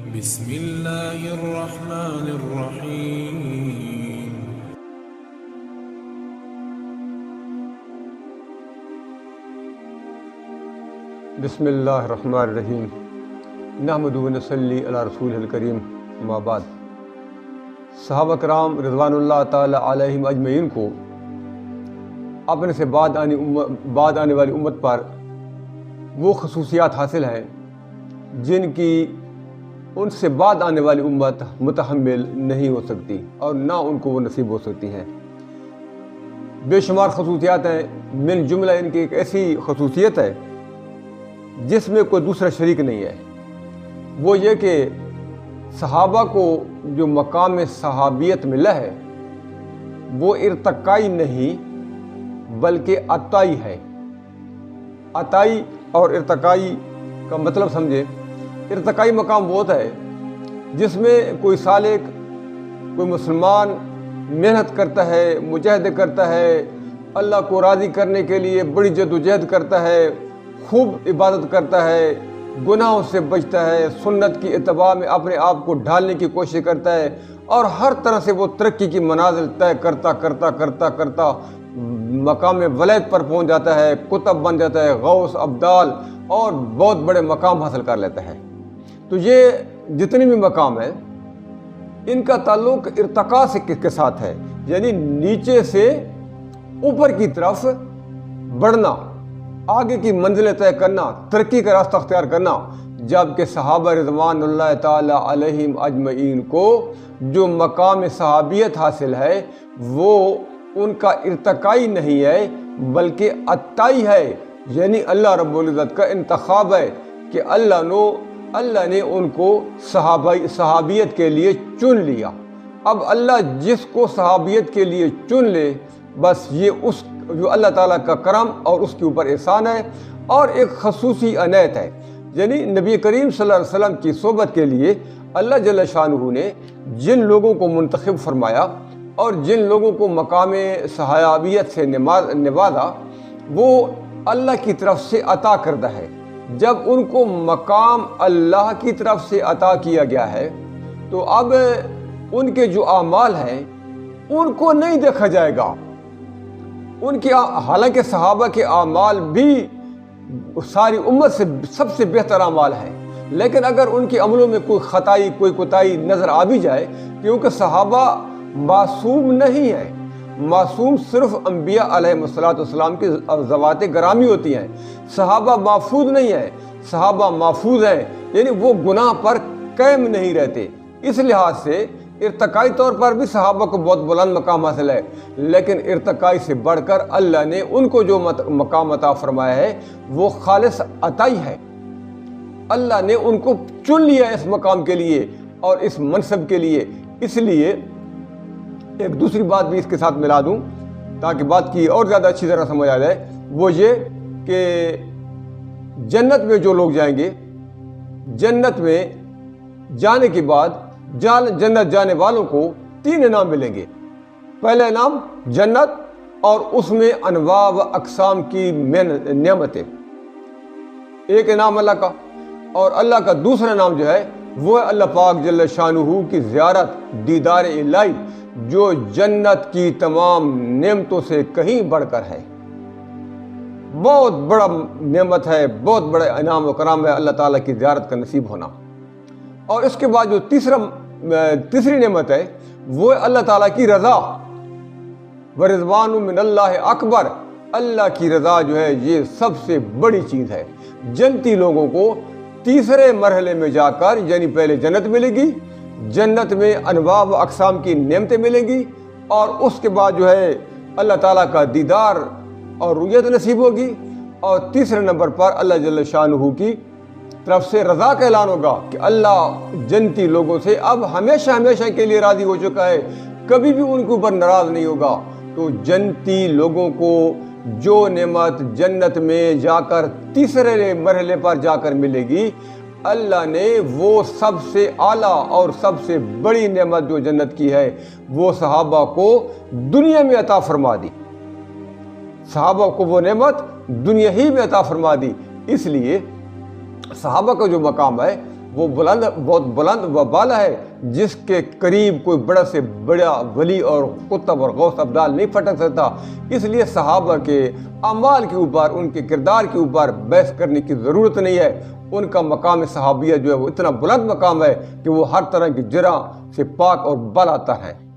بسم اللہ الرحمن الرحیم۔ بسم اللہ الرحمن الرحیم۔ نحمدہ و نصلی علی رسولہ الکریم، اما بعد۔ صحابہ کرام رضوان اللہ تعالی علیہم اجمعین کو اپنے سے بعد آنے والی امت پر وہ خصوصیات حاصل ہیں جن کی ان سے بعد آنے والی امت متحمل نہیں ہو سکتی اور نہ ان کو وہ نصیب ہو سکتی ہیں۔ بے شمار خصوصیات ہیں، من جملہ ان کی ایک ایسی خصوصیت ہے جس میں کوئی دوسرا شریک نہیں ہے۔ وہ یہ کہ صحابہ کو جو مقام صحابیت ملا ہے وہ ارتقائی نہیں بلکہ عطائی ہے۔ عطائی اور ارتقائی کا مطلب سمجھے۔ ارتقائی مقام وہ ہوتا ہے جس میں کوئی سالک، کوئی مسلمان محنت کرتا ہے، مجاہدے کرتا ہے، اللہ کو راضی کرنے کے لیے بڑی جدوجہد کرتا ہے، خوب عبادت کرتا ہے، گناہوں سے بچتا ہے، سنت کی اتباع میں اپنے آپ کو ڈھالنے کی کوشش کرتا ہے اور ہر طرح سے وہ ترقی کی منازل طے کرتا مقام ولایت پر پہنچ جاتا ہے، قطب بن جاتا ہے، غوث، ابدال اور بہت بڑے مقام حاصل کر لیتا ہے۔ تو یہ جتنی بھی مقام ہیں ان کا تعلق ارتقاء کے ساتھ ہے، یعنی نیچے سے اوپر کی طرف بڑھنا، آگے کی منزلیں طے کرنا، ترقی کا راستہ اختیار کرنا۔ جبکہ صحابہ رضوان اللہ تعالی علیہم اجمعین کو جو مقام صحابیت حاصل ہے وہ ان کا ارتقائی نہیں ہے بلکہ عطائی ہے، یعنی اللہ رب العزت کا انتخاب ہے کہ اللہ نے ان کو صحابیت کے لیے چن لیا۔ اب اللہ جس کو صحابیت کے لیے چن لے، بس یہ اس جو اللہ تعالیٰ کا کرم اور اس کے اوپر احسان ہے اور ایک خصوصی عنایت ہے۔ یعنی نبی کریم صلی اللہ علیہ وسلم کی صحبت کے لیے اللہ جل شانہ نے جن لوگوں کو منتخب فرمایا اور جن لوگوں کو مقام صحابیت سے نوازا وہ اللہ کی طرف سے عطا کردہ ہے۔ جب ان کو مقام اللہ کی طرف سے عطا کیا گیا ہے تو اب ان کے جو اعمال ہیں ان کو نہیں دیکھا جائے گا۔ ان کے حالانکہ صحابہ کے اعمال بھی ساری امت سے سب سے بہتر اعمال ہیں، لیکن اگر ان کے عملوں میں کوئی خطائی، کوئی کوتاہی نظر آ بھی جائے، کیونکہ صحابہ معصوم نہیں ہیں، معصوم صرف انبیاء علیہ السلام کی ذوات گرامی ہوتی ہیں۔ صحابہ محفوظ نہیں ہیں، صحابہ محفوظ ہیں، یعنی وہ گناہ پر قائم نہیں رہتے۔ اس لحاظ سے ارتقائی طور پر بھی صحابہ کو بہت بلند مقام حاصل ہے، لیکن ارتقائی سے بڑھ کر اللہ نے ان کو جو مقام عطا فرمایا ہے وہ خالص عطائی ہے۔ اللہ نے ان کو چن لیا اس مقام کے لیے اور اس منصب کے لیے۔ اس لیے ایک دوسری بات بھی اس کے ساتھ ملا دوں تاکہ بات کی اور زیادہ اچھی طرح سمجھ آ جائے، وہ یہ کہ جنت میں جو لوگ جائیں گے، جنت میں جانے کے بعد جنت جانے والوں کو 3 انعام ملیں گے۔ پہلا انعام جنت اور اس میں انواع و اقسام کی نعمتیں، ایک انعام اللہ کا، اور اللہ کا دوسرا انعام جو ہے وہ ہے اللہ پاک جل شانہ کی زیارت، دیدار الہی، جو جنت کی تمام نعمتوں سے کہیں بڑھ کر ہے۔ بہت بڑا نعمت ہے، بہت بڑا انعام و کرام ہے اللہ تعالیٰ کی زیارت کا نصیب ہونا۔ اور اس کے بعد جو تیسری نعمت ہے وہ ہے اللہ تعالیٰ کی رضا، ورضوان من اللہ اکبر۔ اللہ کی رضا جو ہے یہ سب سے بڑی چیز ہے۔ جنتی لوگوں کو تیسرے مرحلے میں جا کر، یعنی پہلے جنت ملے گی، جنت میں انواع و اقسام کی نعمتیں ملیں گی، اور اس کے بعد جو ہے اللہ تعالیٰ کا دیدار اور رؤیت نصیب ہوگی، اور تیسرے نمبر پر اللہ جل شانہ کی طرف سے رضا کا اعلان ہوگا کہ اللہ جنتی لوگوں سے اب ہمیشہ کے لیے راضی ہو چکا ہے، کبھی بھی ان کے اوپر ناراض نہیں ہوگا۔ تو جنتی لوگوں کو جو نعمت جنت میں جا کر تیسرے مرحلے پر جا کر ملے گی، اللہ نے وہ سب سے اعلیٰ اور سب سے بڑی نعمت جو جنت کی ہے وہ صحابہ کو دنیا میں عطا فرما دی۔ صحابہ کو وہ نعمت دنیا ہی میں عطا فرما دی۔ اس لیے صحابہ کا جو مقام ہے وہ بہت بلند و بالا ہے جس کے قریب کوئی بڑا سے بڑا ولی اور قطب اور غوث ابدال نہیں پھٹک سکتا۔ اس لیے صحابہ کے اعمال کے اوپر، ان کے کردار کے اوپر بحث کرنے کی ضرورت نہیں ہے۔ ان کا مقام صحابیہ جو ہے وہ اتنا بلند مقام ہے کہ وہ ہر طرح کی جرح سے پاک اور بالا تر ہے۔